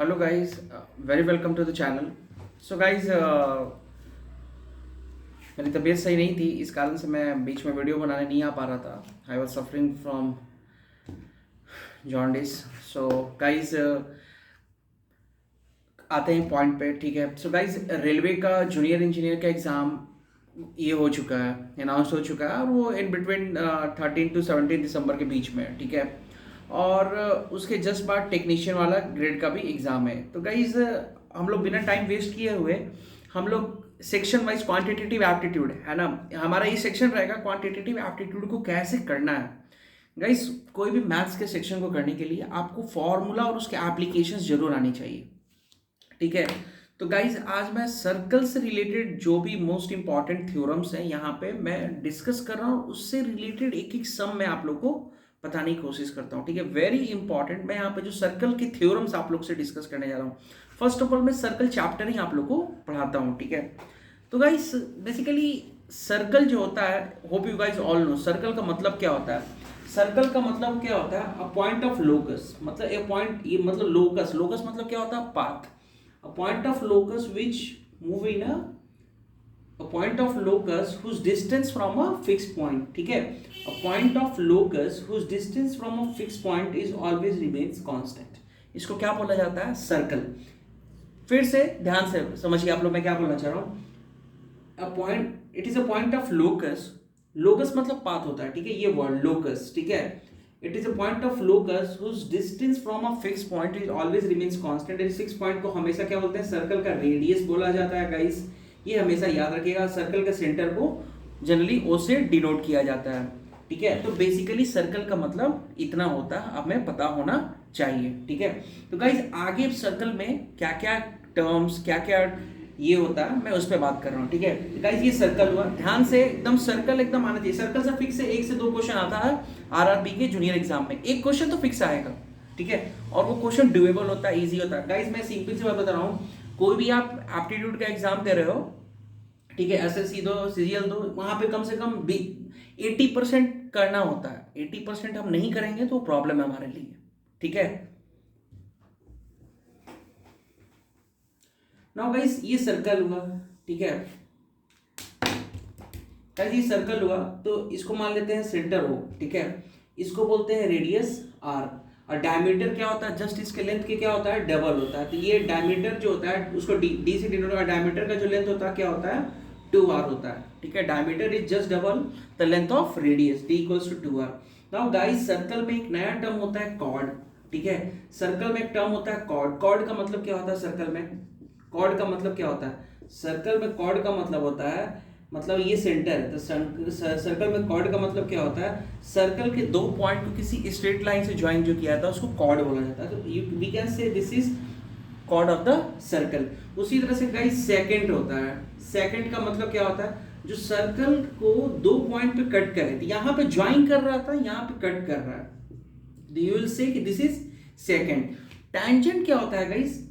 Hello guys, very welcome to the channel. So guys, मेरी तबीयत सही नहीं थी, इस कारण से मैं बीच में वीडियो बनाने नहीं आ पा रहा था। I was suffering from jaundice. So guys, आते हैं पॉइंट पे, ठीक है। सो गाइस, रेलवे का जूनियर इंजीनियर का एग्ज़ाम ये हो चुका है, अनाउंस हो चुका है, और वो इन बिटवीन 13 to 17 दिसंबर के बीच में है, ठीक है। और उसके जस्ट बाद टेक्नीशियन वाला ग्रेड का भी एग्ज़ाम है। तो गाइज, हम लोग बिना टाइम वेस्ट किए हुए हम लोग सेक्शन वाइज क्वांटिटेटिव एप्टीट्यूड है ना, हमारा ये सेक्शन रहेगा क्वांटिटेटिव एप्टीट्यूड को कैसे करना है। गाइज, कोई भी मैथ्स के सेक्शन को करने के लिए आपको फॉर्मूला और उसके एप्लीकेशंस जरूर आनी चाहिए, ठीक है। तो गाइज, आज मैं सर्कल से रिलेटेड जो भी मोस्ट इंपॉर्टेंट थ्योरम्स हैं यहाँ पे मैं डिस्कस कर रहा हूँ, उससे रिलेटेड एक एक सम मैं आप लोग को बताने की कोशिश करता हूँ, ठीक है। वेरी इंपॉर्टेंट, मैं यहाँ पे जो सर्कल के थ्योरम्स आप लोग से डिस्कस करने जा रहा हूँ। फर्स्ट ऑफ ऑल मैं सर्कल चैप्टर ही आप लोग को पढ़ाता हूँ, ठीक है। तो गाइज, बेसिकली सर्कल जो होता है, hope you guys all know circle का मतलब क्या होता है। सर्कल का मतलब क्या होता है, अ पॉइंट ऑफ लोकस, मतलब ए पॉइंट, ये मतलब लोकस, लोकस मतलब क्या होता है, path. A point of locus which move in a point of locus whose distance from a fixed point, ठीक है। A point of locus whose distance from a fixed point is always remains constant, इसको क्या बोला जाता है, circle. फिर से ध्यान से समझिए आप लोग मैं क्या बोलना चाह रहा हूँ। A point, it is a point of locus, locus मतलब पाथ होता है, ठीक है, ये वर्ड लोकस, ठीक है। It is a point of locus whose distance from a fix point is always remains constant. इस फिक्स पॉइंट को हमेशा क्या बोलते हैं, सर्कल का रेडियस बोला जाता है गाइस। ये हमेशा याद रखिएगा, सर्कल के सेंटर को जनरली ओ से डिनोट किया जाता है, ठीक है। तो बेसिकली सर्कल का मतलब इतना होता है, अब हमें पता होना चाहिए, ठीक है। तो गाइस, आगे सर्कल में क्या क्या टर्म्स, क्या क्या ये होता है, मैं उस पर बात कर रहा हूँ, ठीक है। गाइस, ये सर्कल हुआ, ध्यान से एकदम सर्कल एकदम आना चाहिए। सर्कल से फिक्स से 1 से 2 क्वेश्चन आता है आरआरबी के जूनियर एग्जाम में, एक क्वेश्चन तो फिक्स आएगा, ठीक है। और वो क्वेश्चन डुएबल होता है, इजी होता है। गाइस, मैं सिंपल सी बात बता रहा हूँ, कोई भी आप एप्टीट्यूड का एग्जाम दे रहे हो, ठीक है, एसएससी दो, सीजीएल दो, वहां पे कम से कम 80% करना होता है। 80% हम नहीं करेंगे तो प्रॉब्लम है हमारे लिए, ठीक है। नाउ गाइस, ये सर्कल हुआ, ठीक है। गाइस, ये सर्कल हुआ, तो इसको मान लेते हैं सेंटर हो, ठीक है। इसको बोलते हैं रेडियस आर, और डायमीटर क्या होता है, जस्ट इसके लेंथ के क्या होता है, डबल होता है। तो ये डायमीटर जो होता है उसको डी से डिनोट होगा। डायमीटर का जो लेंथ होता है क्या होता है, 2r होता है, ठीक है। Diameter is just double the length of radius, d equals to 2r। Now guys, circle में एक नया टर्म होता है कॉर्ड, ठीक है। सर्कल में एक टर्म होता है कॉर्ड। कॉर्ड का मतलब क्या होता है सर्कल में, कॉर्ड का मतलब क्या होता है सर्कल में, कॉर्ड का मतलब होता है, मतलब ये सेंटर है, तो सर्कल में कॉर्ड का मतलब क्या होता है, सर्कल के 2 पॉइंट को किसी स्ट्रेट लाइन से ज्वाइन जो किया था उसको कॉर्ड बोला जाता है। तो we can say this is chord of the circle. उसी तरह से गाइस सेकंड होता है। सेकंड का मतलब क्या होता है, जो सर्कल को 2 पॉइंट पे कट करे, तो यहाँ पे ज्वाइन कर रहा था, यहाँ पे कट कर रहा है, यू विल से कि दिस इज सेकंड। टैंजेंट क्या होता है गाइस,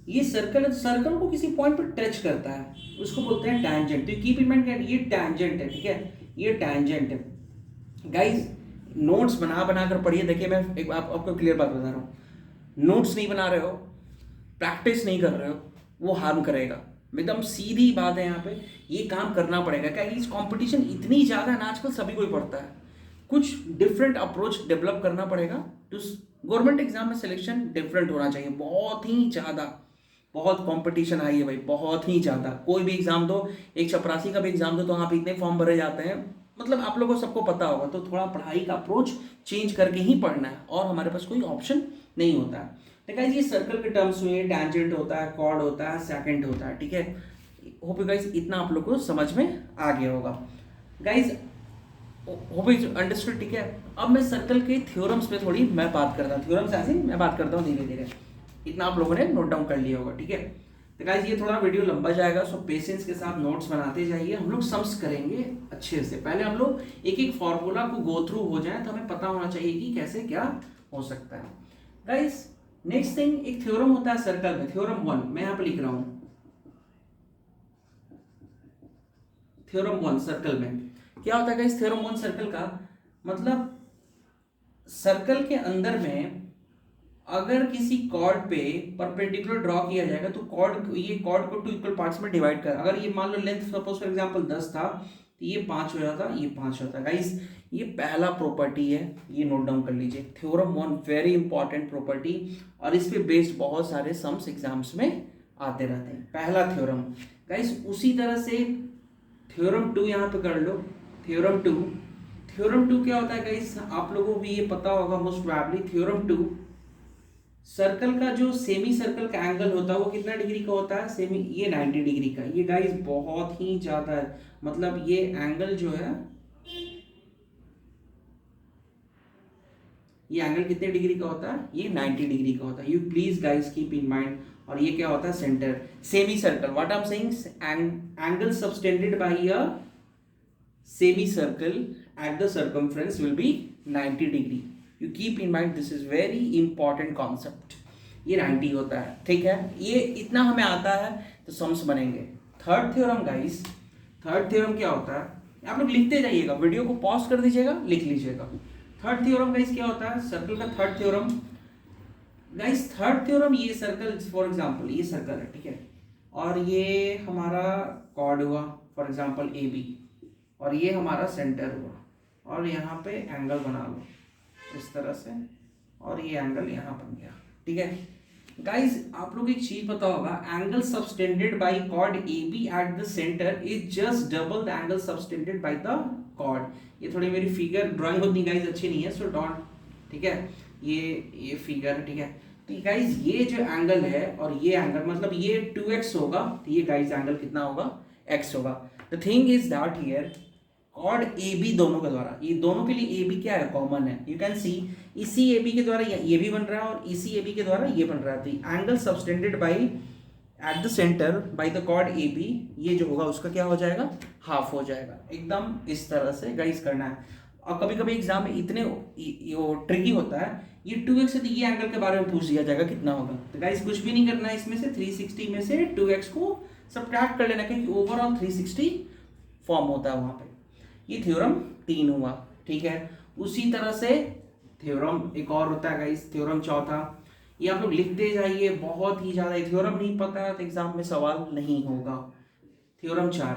ये सर्कल है, सर्कल को किसी पॉइंट पर टच करता है, उसको बोलते हैं टैंजेंट। तो कीप इन माइंड ये टैंजेंट है, ठीक है, ये टैंजेंट है। गाइस, नोट्स बना बना कर पढ़िए। देखिए, मैं एक आपको क्लियर बात बता रहा हूँ, नोट्स नहीं बना रहे हो, प्रैक्टिस नहीं कर रहे हो, वो हार्म करेगा। एकदम सीधी बात है, यहाँ पे ये काम करना पड़ेगा। क्या इस कंपटीशन इतनी ज़्यादा है ना, आजकल सभी कोई पढ़ता है, कुछ डिफरेंट अप्रोच डेवलप करना पड़ेगा। तो गवर्नमेंट एग्जाम में सिलेक्शन डिफरेंट होना चाहिए, बहुत ही ज़्यादा, बहुत कंपटीशन आई है भाई, बहुत ही ज़्यादा। कोई भी एग्जाम दो, एक चपरासी का भी एग्जाम दो, तो वहाँ पे इतने फॉर्म भरे जाते हैं, मतलब आप लोगों को सबको पता होगा। तो थोड़ा पढ़ाई का अप्रोच चेंज करके ही पढ़ना है, और हमारे पास कोई ऑप्शन नहीं होता है। तो गाइस, ये सर्कल के टर्म्स में टैंजेंट होता है, कॉर्ड होता है, सेकंड होता है, ठीक है। होप यू गाइस इतना आप लोग को समझ में आ गया होगा। गाइस, होप यू अंडरस्टूड, ठीक है। अब मैं सर्कल के थ्योरम्स पे थोड़ी मैं बात करता हूँ, थ्योरम्स ऐसे मैं बात करता हूँ धीरे धीरे, इतना आप लोगों ने नोट डाउन कर लिया होगा, ठीक है। तो गाइस, ये थोड़ा वीडियो लंबा जाएगा, सो पेशेंस के साथ नोट्स बनाते जाइए। हम लोग सम्स करेंगे अच्छे से, पहले हम लोग एक एक फॉर्मूला को गो थ्रू हो जाए, तो हमें पता होना चाहिए कि कैसे क्या हो सकता है। गाइस, नेक्स्ट थिंग, एक थ्योरम होता है सर्कल में, थ्योरम 1 मैं यहाँ पे लिख रहा हूँ। थ्योरम 1 सर्कल में क्या होता है गाइस, थ्योरम 1 सर्कल का मतलब, सर्कल के अंदर में अगर किसी कॉर्ड पे परपेंडिकुलर ड्रॉ किया जाएगा तो कॉर्ड को टू इक्वल पार्ट्स में डिवाइड कर, अगर ये मान लो लेंथ सपोज फॉर एग्जांपल 10 था तो ये 5 हो जाता, ये 5 होता। गाइस ये पहला प्रॉपर्टी है, ये नोट डाउन कर लीजिए, थ्योरम 1 वेरी इंपॉर्टेंट प्रॉपर्टी, और इस पे बेस्ड बहुत सारे सम्स एग्जाम्स में आते रहते हैं। पहला थ्योरम गाइस। उसी तरह से थ्योरम 2 यहाँ पे कर लो। थ्योरम 2 क्या होता है गाइस, आप लोगों को भी ये पता होगा मोस्ट प्रोबेबली। थ्योरम 2 सर्कल का जो सेमी सर्कल का एंगल होता है वो कितना डिग्री का होता है, सेमी, ये 90 डिग्री का। ये गाइस बहुत ही ज्यादा है, मतलब ये एंगल जो है, ये एंगल कितने डिग्री का होता है, ये 90 डिग्री का होता है। You please guys keep in mind. और ये क्या होता है, centre semi circle. What I am saying, angle subtended bye a semi circle at the circumference will be 90 degree. You keep in mind this is very important concept. ये 90 होता है, ठीक है। ये इतना हमें आता है तो सम्स बनेंगे। Third theorem guys, third theorem क्या होता है, आप लोग लिखते जाइएगा, वीडियो को पॉज कर दीजिएगा, लिख लीजिएगा। थर्ड थ्योरम गाइस क्या होता है, सर्कल का third theorem. Guys third theorem, ये सर्कल फॉर एग्जांपल ये सर्कल है, ठीक है, और ये हमारा कॉर्ड हुआ फॉर एग्जांपल AB, और ये हमारा सेंटर हुआ, और यहाँ पे एंगल बना लो इस तरह से, और ये एंगल यहाँ बन गया, ठीक है। गाइस आप लोग एक चीज पता होगा, angle subtended by chord AB at the centre is just double the angle subtended by the chord. ये थोड़ी मेरी फिगर ड्राइंग उतनी गाइस अच्छी नहीं है, सो डोंट, ठीक है, ये फिगर, ठीक है। तो गाइस ये जो एंगल है और ये एंगल, मतलब ये 2x होगा, तो ये गाइस एंगल कितना होगा, x होगा। The thing is that here chord AB दोनों के द्वारा, ये दोनों के लिए AB क्या है, कॉमन है। यू कैन सी इसी AB के द्वारा ये भी बन रहा है और इसी AB के द्वारा ये बन रहा है। तो angle subtended by at the centre by the chord AB, ये जो होगा उसका क्या हो जाएगा, हाफ हो जाएगा। एकदम इस तरह से गाइस करना है। और कभी कभी एग्जाम में इतने वो ट्रिकी होता है, ये 2x है तो ये एंगल के बारे में पूछ दिया जाएगा कितना होगा। तो गाइस कुछ भी नहीं करना है, इसमें से 360 में से 2x को सब्ट्रैक्ट कर लेना, क्योंकि ओवरऑल 360 फॉर्म होता है वहां पे। ये थ्योरम 3 हुआ, ठीक है। उसी तरह से थ्योरम एक और होता है गाइस, थ्योरम चौथा। ये आप लोग लिखते जाइए, बहुत ही ज्यादा। थ्योरम नहीं पता है तो एग्जाम में सवाल नहीं होगा। थ्योरम 4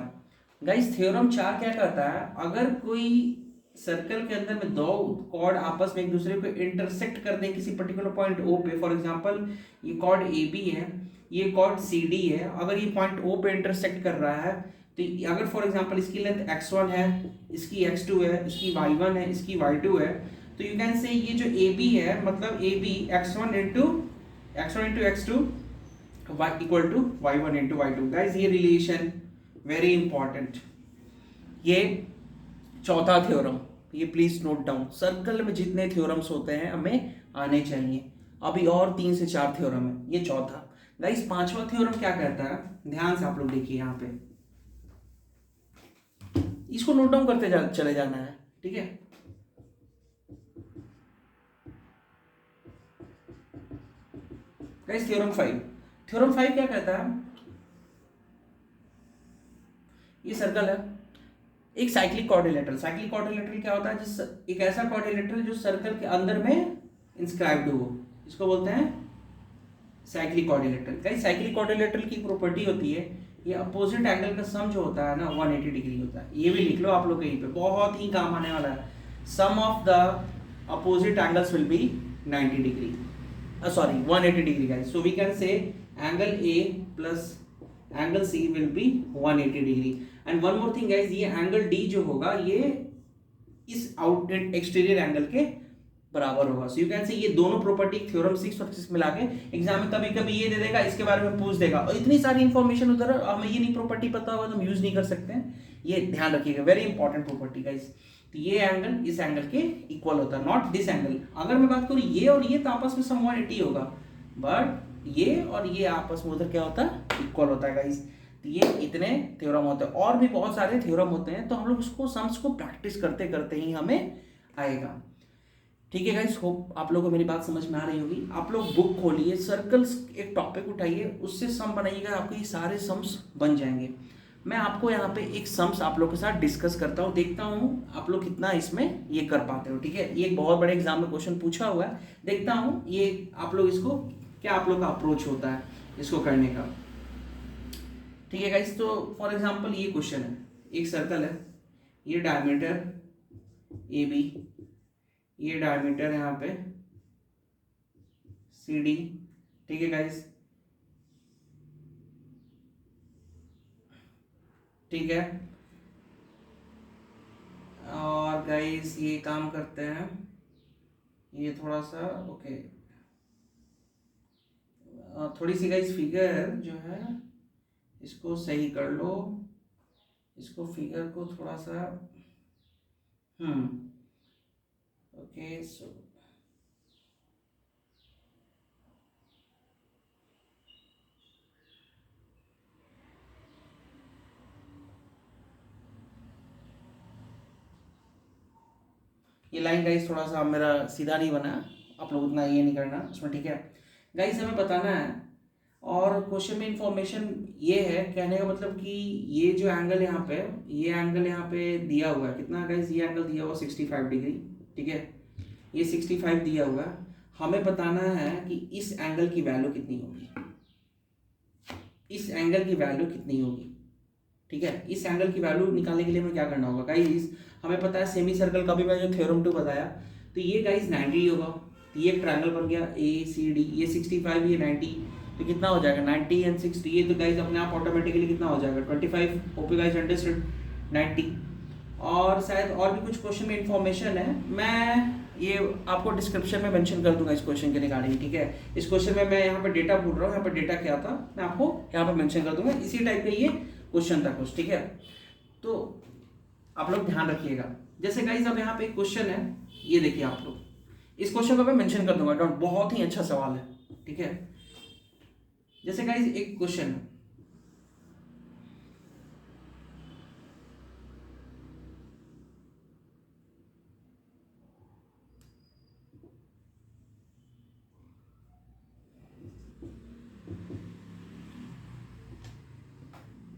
गाइस, थ्योरम 4 क्या कहता है, अगर कोई सर्कल के अंदर में दो कॉर्ड आपस में एक दूसरे को इंटरसेक्ट कर दें किसी पर्टिकुलर पॉइंट O पे, फॉर एग्जांपल ये कॉर्ड AB है, ये कॉर्ड CD है, अगर ये पॉइंट O पे इंटरसेक्ट कर रहा है, तो अगर फॉर एग्जांपल इसकी लेंथ x1 है, इसकी x2 है, इसकी y1 है, इसकी y2 है, तो यू कैन से ये जो AB है, मतलब AB x1 into x2 y equal to y1 into y2। Guys ये रिलेशन वेरी इंपॉर्टेंट। ये चौथा थ्योरम, ये प्लीज नोट डाउन। सर्कल में जितने थ्योरम्स होते हैं हमें आने चाहिए। अभी और 3 से 4 थ्योरम है, ये चौथा। गाइस पांचवा थ्योरम क्या कहता है, ध्यान से आप लोग देखिए, यहाँ पे इसको नोट डाउन करते चले जाना है, ठीक है। गाइस थ्योरम 5 क्या कहता है, ये सर्कल है, एक साइक्लिक क्वाड्रिलेटरल। साइक्लिक क्वाड्रिलेटरल क्या होता है, जिस एक ऐसा क्वाड्रिलेटरल जो सर्कल के अंदर में इंस्क्राइब्ड हो, इसको बोलते हैं cyclic quadrilateral. Guys cyclic quadrilateral की प्रॉपर्टी होती है, ये अपोजिट एंगल का सम जो होता है ना 180 डिग्री होता है। ये भी लिख लो आप लोग कहीं पे, बहुत ही काम आने वाला है। Sum of the opposite angles will be 90 degree, sorry 180 degree guys. So we can say angle A plus angle C will be 180 degree. And one more thing guys, ये एंगल D जो होगा ये इस आउट एक्सटीरियर एंगल के बराबर होगा। So you can say ये दोनों प्रॉपर्टी थ्योरम 6 और 6 मिला के एग्जाम में कभी कभी ये दे देगा, इसके बारे में पूछ देगा, और इतनी सारी इंफॉर्मेशन उधर हमें ये नहीं प्रॉपर्टी पता होगा तो हम यूज नहीं कर सकते हैं। ये ध्यान रखिएगा, वेरी इंपॉर्टेंट प्रॉपर्टी गाइस। तो ये एंगल इस एंगल के इक्वल होता है, नॉट दिस एंगल। अगर मैं बात करूँ ये और ये तो आपस में सम 180 होगा, बट ये और ये आपस में उधर क्या होता है, इक्वल होता है गाइस। तो ये इतने थ्योरम होते हैं, और भी बहुत सारे थ्योरम होते हैं, तो हम लोग उसको सम्स को प्रैक्टिस करते करते ही हमें आएगा। ठीक है गाइस, होप आप लोगों को मेरी बात समझ में आ रही होगी। आप लोग बुक खोलिए, सर्कल्स एक टॉपिक उठाइए, उससे सम बनाइएगा, आपके ये सारे सम्स बन जाएंगे। मैं आपको यहाँ पे एक सम्स आप लोग के साथ डिस्कस करता हूँ, देखता हूँ आप लोग कितना इसमें ये कर पाते हो, ठीक है। ये एक बहुत बड़े एग्जाम में क्वेश्चन पूछा हुआ है, देखता हूँ ये आप लोग इसको क्या आप लोग का अप्रोच होता है इसको करने का, ठीक है गाइस। तो फॉर एग्जांपल ये क्वेश्चन है, एक सर्कल है, ये डायमीटर ए बी, ये डायमीटर यहाँ पे सी डी, ठीक है गाइस, ठीक है। और गाइस ये काम करते हैं, ये थोड़ा सा ओके, थोड़ी सी गाइस फिगर जो है इसको सही कर लो, इसको फिगर को थोड़ा सा ओके। सो ये लाइन गाइस थोड़ा सा मेरा सीधा नहीं बना, आप लोग उतना ये नहीं करना उसमें, ठीक है गाइस। हमें बताना है, और क्वेश्चन में इंफॉर्मेशन ये है, कहने का मतलब कि ये जो एंगल यहाँ पे, ये एंगल यहाँ पे दिया हुआ है कितना गाइस, ये एंगल दिया हुआ 65 डिग्री, ठीक है, ये 65 दिया हुआ है। हमें बताना है कि इस एंगल की वैल्यू कितनी होगी, इस एंगल की वैल्यू कितनी होगी, ठीक है। इस एंगल की वैल्यू निकालने के लिए हमें क्या करना होगा गाइस, हमें पता है सेमी सर्कल का भी मैं जो थ्योरम 2 बताया, तो ये गाइस 90 होगा, तो ये एक ट्रायंगल बन गया ए सी डी, ये 65 ये 90, तो कितना हो जाएगा 90 एंड 60, ये तो गाइस अपने आप ऑटोमेटिकली कितना हो जाएगा 25। OP guys understood 90। और शायद और भी कुछ क्वेश्चन में इंफॉर्मेशन है, मैं ये आपको डिस्क्रिप्शन में मेंशन कर दूंगा इस क्वेश्चन के रिगार्डिंग, ठीक है। इस क्वेश्चन में मैं यहाँ पे डेटा बोल रहा हूँ, यहाँ पे डेटा क्या था मैं आपको यहाँ पे मेंशन कर दूंगा, इसी टाइप का ये क्वेश्चन था कुछ, ठीक है। तो आप लोग ध्यान रखिएगा। जैसे गाइस अब यहाँ पे एक क्वेश्चन है, ये देखिए आप लोग, इस क्वेश्चन को मैं मेंशन कर दूंगा, बहुत ही अच्छा सवाल है, ठीक है। जैसे गाइस एक क्वेश्चन है,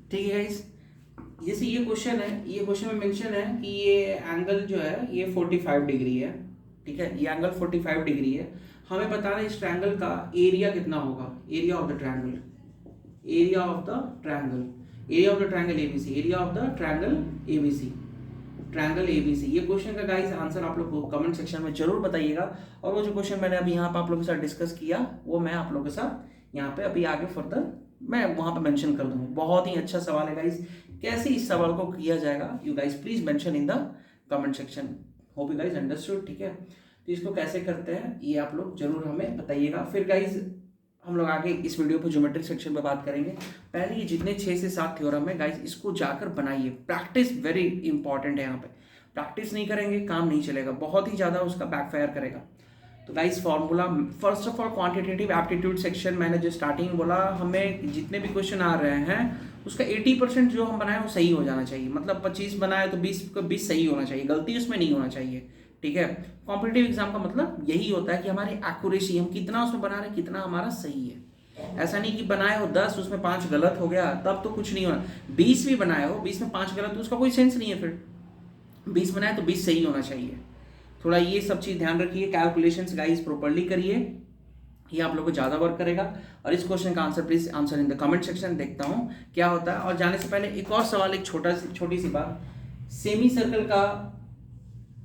ठीक है गाइस। जैसे ये क्वेश्चन है, ये क्वेश्चन में मेंशन है कि ये एंगल जो है ये 45 डिग्री है, ठीक है, ये एंगल 45 डिग्री है। हमें बताना है इस ट्रायंगल का एरिया कितना होगा, area of the triangle, area of the triangle, area of the triangle ABC, area of the triangle ABC, triangle ABC. ये क्वेश्चन का गाइस आंसर आप लोग को कमेंट सेक्शन में जरूर बताइएगा। और वो जो क्वेश्चन मैंने अभी यहाँ पे आप लोगों के साथ डिस्कस किया, वो मैं आप लोगों के साथ यहाँ पे अभी आगे फर्दर मैं वहाँ पे मेंशन कर दूंगा। बहुत ही अच्छा सवाल है गाइस, कैसे इस सवाल को किया जाएगा, you guys please mention in the comment section. Hope you guys understood, ठीक है। तो इसको कैसे करते हैं ये आप लोग जरूर हमें बताइएगा। फिर गाइस हम लोग आगे इस वीडियो पे ज्योमेट्री सेक्शन में बात करेंगे। पहले ये जितने 6 से 7 थ्योरम है गाइस, इसको जाकर बनाइए, प्रैक्टिस वेरी इंपॉर्टेंट है। यहाँ पे प्रैक्टिस नहीं करेंगे काम नहीं चलेगा, बहुत ही ज़्यादा उसका बैकफायर करेगा। तो guys formula, first of all quantitative aptitude section मैंने जो स्टार्टिंग बोला, हमें जितने भी क्वेश्चन आ रहे हैं उसका 80% जो हम बनाए वो सही हो जाना चाहिए। मतलब 25 बनाए तो 20 का 20 सही होना चाहिए, गलती उसमें नहीं होना चाहिए, ठीक है। कॉम्पिटिटिव एग्जाम का मतलब यही होता है कि हमारी एक्यूरेसी, हम कितना उसमें बना रहे हैं, कितना हमारा सही है। ऐसा नहीं कि बनाए हो 10 उसमें 5 गलत हो गया तब तो कुछ नहीं होना, 20 भी बनाए हो 20 में 5 गलत तो उसका कोई सेंस नहीं है। फिर 20 बनाए तो 20 सही होना चाहिए। थोड़ा ये सब चीज़ ध्यान रखिए, कैलकुलेशंस गाइस प्रॉपर्ली करिए, ये आप लोग को ज़्यादा वर्क करेगा। और इस क्वेश्चन का answer please answer in the comment section, देखता हूँ क्या होता है। और जाने से पहले एक और सवाल, एक छोटी सी बात, सेमी सर्कल का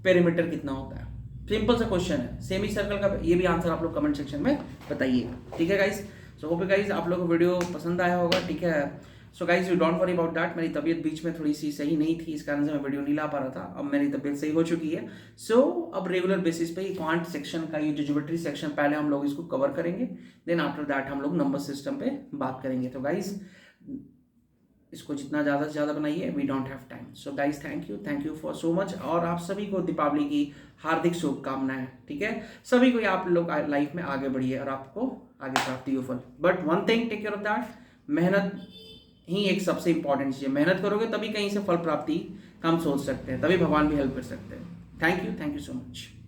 पेरीमीटर कितना होता है, सिंपल सा क्वेश्चन है सेमी सर्कल का, ये भी आंसर आप लोग कमेंट सेक्शन में बताइएगा, ठीक है गाइस। सो होप गाइस आप लोगों को वीडियो पसंद आया होगा, ठीक है। So guys you don't worry about that, मेरी तबीयत बीच में थोड़ी सी सही नहीं थी, इस कारण से मैं वीडियो नहीं ला पा रहा था। अब मेरी तबीयत सही हो चुकी है। सो अब रेगुलर बेसिस पे ये क्वांट सेक्शन का, ये जो ज्योमेट्री सेक्शन पहले हम लोग इसको कवर करेंगे, देन आफ्टर दैट हम लोग नंबर सिस्टम पे बात करेंगे। तो गाइस इसको जितना ज़्यादा से ज़्यादा बनाइए, we don't have time. So guys thank you for so much. और आप सभी को दीपावली की हार्दिक शुभकामनाएं, ठीक है। सभी को आप लोग लाइफ में आगे बढ़िए और आपको आगे प्राप्ति हो फल। But one thing, take care of that, मेहनत ही एक सबसे इंपॉर्टेंट चीज़ है। मेहनत करोगे तभी कहीं से फल प्राप्ति हम सोच सकते हैं, तभी भगवान भी हेल्प कर सकते हैं। Thank you so much.